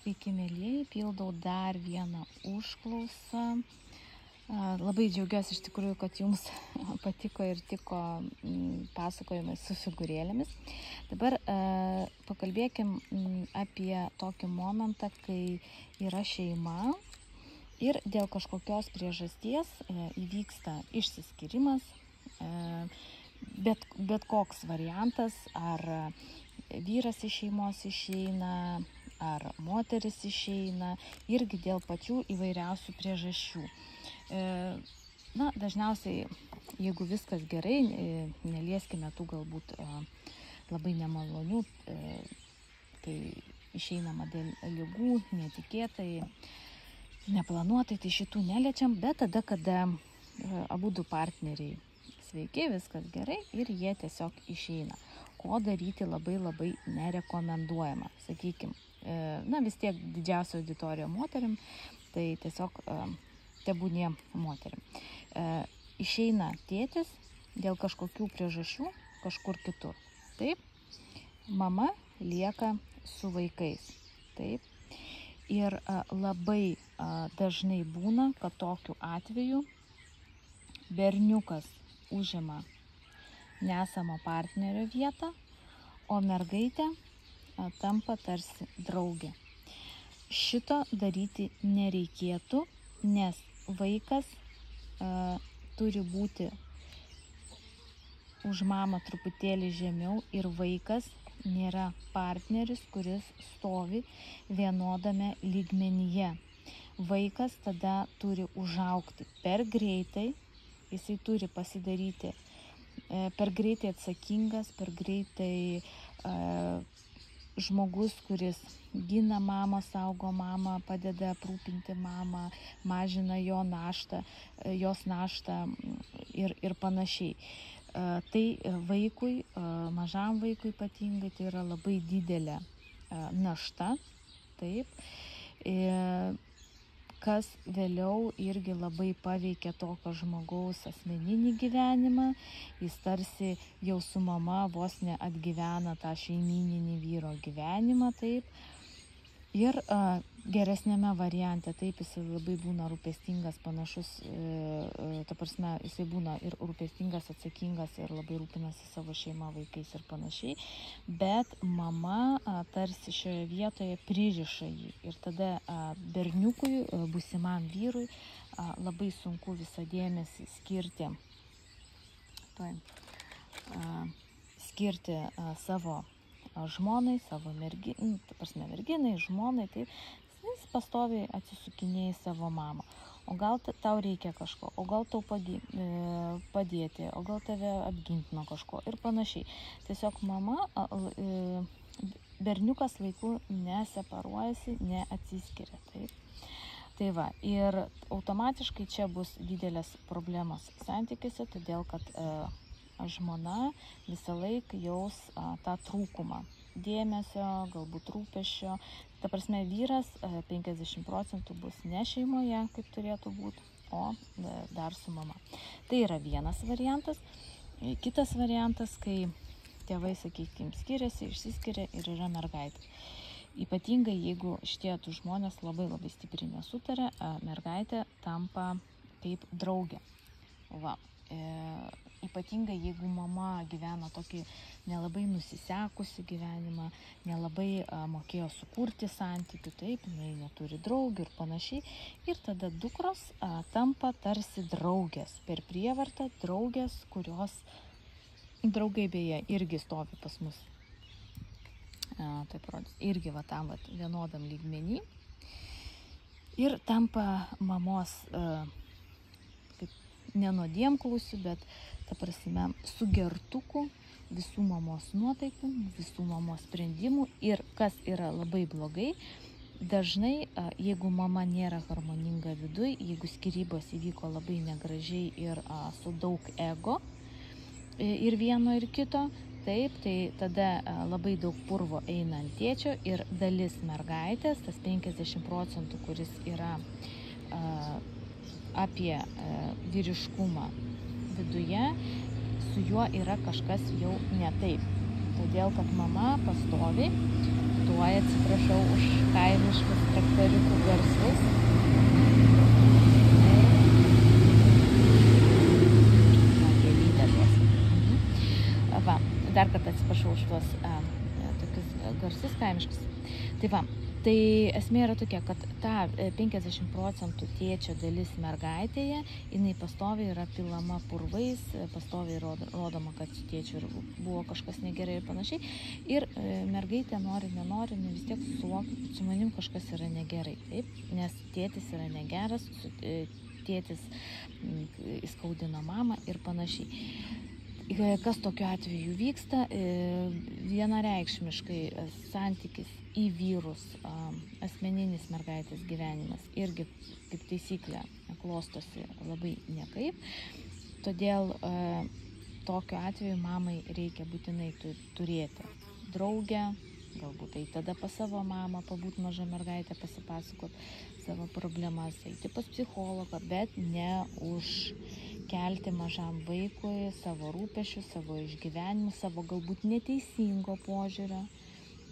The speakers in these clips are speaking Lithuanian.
Sveiki, mėlyjeji, pildau dar vieną užklausą. Labai džiaugiuosi iš tikrųjų, kad jums patiko ir tiko pasakojimai su figūrėlėmis. Dabar pakalbėkim apie tokį momentą, kai yra šeima ir dėl kažkokios priežasties įvyksta išsiskyrimas, bet koks variantas, ar vyras iš šeimos išeina, ar moteris išeina, irgi dėl pačių įvairiausių priežasčių. Dažniausiai, jeigu viskas gerai, nelieskime tų galbūt labai nemalonių, kai išeinama dėl ligų, netikėtai, neplanuotai, tai šitų neliečiam, bet tada, kada abudu partneriai sveiki, viskas gerai ir jie tiesiog išeina. Ko daryti labai nerekomenduojama, sakykime. Vis tiek didžiausia auditorija moterim, tai tiesiog tebūnie moterim. Išeina tėtis dėl kažkokių priežasčių kažkur kitur. Taip, mama lieka su vaikais. Taip. Ir labai dažnai būna, kad tokiu atveju berniukas užima nesamo partnerio vietą, o mergaitė tampa tarsi draugė. Šito daryti nereikėtų, nes vaikas turi būti už mamą truputėlį žemiau ir vaikas nėra partneris, kuris stovi vienodame lygmenyje. Vaikas tada turi užaugti per greitai, jisai turi pasidaryti per greitai atsakingas, per greitai žmogus, kuris gina mamą, saugo mamą, padeda aprūpinti mamą, mažina jos naštą ir panašiai. Tai vaikui, mažam vaikui ypatingai, tai yra labai didelė našta, taip, kas vėliau irgi labai paveikia tokio žmogaus asmeninį gyvenimą. Jis tarsi jau su mama vos neatgyvena tą šeimyninį vyro gyvenimą, taip. Ir geresnėme variante, taip, jisai labai būna rūpestingas, panašus, ta prasme, jisai būna ir rūpestingas, atsakingas ir labai rūpinasi savo šeima, vaikais ir panašiai, bet mama tarsi šioje vietoje pririša jį ir tada berniukui, būsimam vyrui, labai sunku visą dėmesį skirti savo žmonai, savo merginai, žmonai, tai jis pastoviai atsisukinėja į savo mamą. O gal tau reikia kažko, o gal tau padėti, o gal tave apginti nuo kažko ir panašiai. Tiesiog mama, berniukas laiku neseparuojasi, neatsiskiria. Taip. Tai va, ir automatiškai čia bus didelės problemos santykiuose, todėl kad žmona visą laiką jaus tą trūkumą dėmesio, galbūt rūpesčio. Ta prasme, vyras 50% bus ne šeimoje, kaip turėtų būti, o dar su mama. Tai yra vienas variantas. Kitas variantas, kai tėvai, sakykime, skiriasi, išsiskiria ir yra mergaitė. Ypatingai, jeigu šitie du žmonės labai stipriai nesutarė, mergaitė tampa kaip draugė. Va. Ypatingai, jeigu mama gyvena tokį nelabai nusisekusi gyvenimą, nelabai mokėjo sukurti santykių, taip, jinai neturi draugių ir panašiai. Ir tada dukros tampa tarsi draugės, per prievartą draugės, kurios draugai beje irgi stovi pas mus. Taip rodys, irgi tam vienodam lygmenį. Ir tampa mamos nenuodėmklausiu, bet ta prasme sugertukų visų mamos nuotaikų, visų mamos sprendimų. Ir kas yra labai blogai, dažnai, jeigu mama nėra harmoninga viduj, jeigu skyrybos įvyko labai negražiai ir su daug ego ir vieno ir kito, taip, tai tada labai daug purvo eina ant tėčio ir dalis mergaitės, tas 50%, kuris yra apie vyriškumą viduje, su juo yra kažkas jau ne taip. Todėl, kad mama pastoviai, tuoj atsiprašau už kaimiškus traktoriukų garsus. Va, dar kartą atsiprašau už tuos tokius garsus kaimiškus. Tai va, tai esmė yra tokia, kad ta 50% tėčio dalis mergaitėje, jinai pastoviai yra pilama purvais, pastoviai rodoma, kad su tėčiu buvo kažkas negerai ir panašiai. Ir mergaitė nenori, vis tiek suvokia, kad su manim kažkas yra negerai, taip? Nes tėtis yra negeras, tėtis įskaudina mamą ir panašiai. Kas tokiu atveju vyksta, vienareikšmiškai santykis į vyrus, asmeninis mergaitės gyvenimas irgi kaip taisyklė klostosi labai nekaip. Todėl tokiu atveju mamai reikia būtinai turėti draugę, galbūt tai tada pas savo mamą, pabūt mažą mergaitę, pasipasakot savo problemas, eiti pas psichologą, bet ne užkelti mažam vaikui savo rūpešius, savo išgyvenimus, savo galbūt neteisingo požiūrio.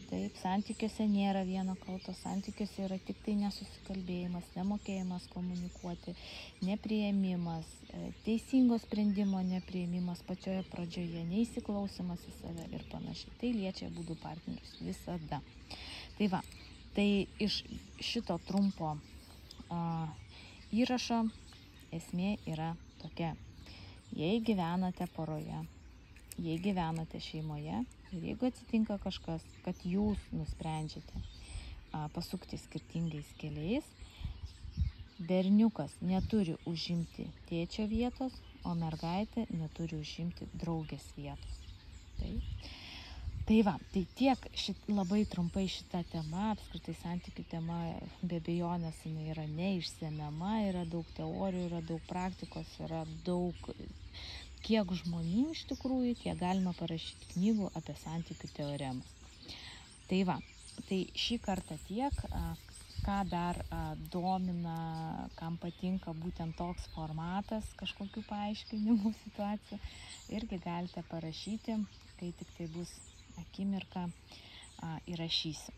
Taip, santykiuose nėra vieno kalto, santykiuose yra tik tai nesusikalbėjimas, nemokėjimas komunikuoti, nepriėmimas, teisingo sprendimo nepriėmimas pačioje pradžioje, neįsiklausimas į save ir panašiai. Tai liečia abudu partnerius visada. Tai va, tai iš šito trumpo įrašo esmė yra tokia. Jei gyvenate poroje, jei gyvenate šeimoje ir jeigu atsitinka kažkas, kad jūs nusprendžiate pasukti skirtingais keliais, berniukas neturi užimti tėčio vietos, o mergaitė neturi užimti draugės vietos. Tai va, tai tiek labai trumpai šita tema, apskritai santykių tema, be abejonės jinai yra neišsemiama, yra daug teorijų, yra daug praktikos, yra daug, kiek žmonių iš tikrųjų, tiek galima parašyti knygų apie santykių teoremas. Tai va, tai šį kartą tiek, ką dar domina, kam patinka būtent toks formatas kažkokių paaiškinimų situacijų, irgi galite parašyti, kai tik tai bus akimirka, įrašysiu.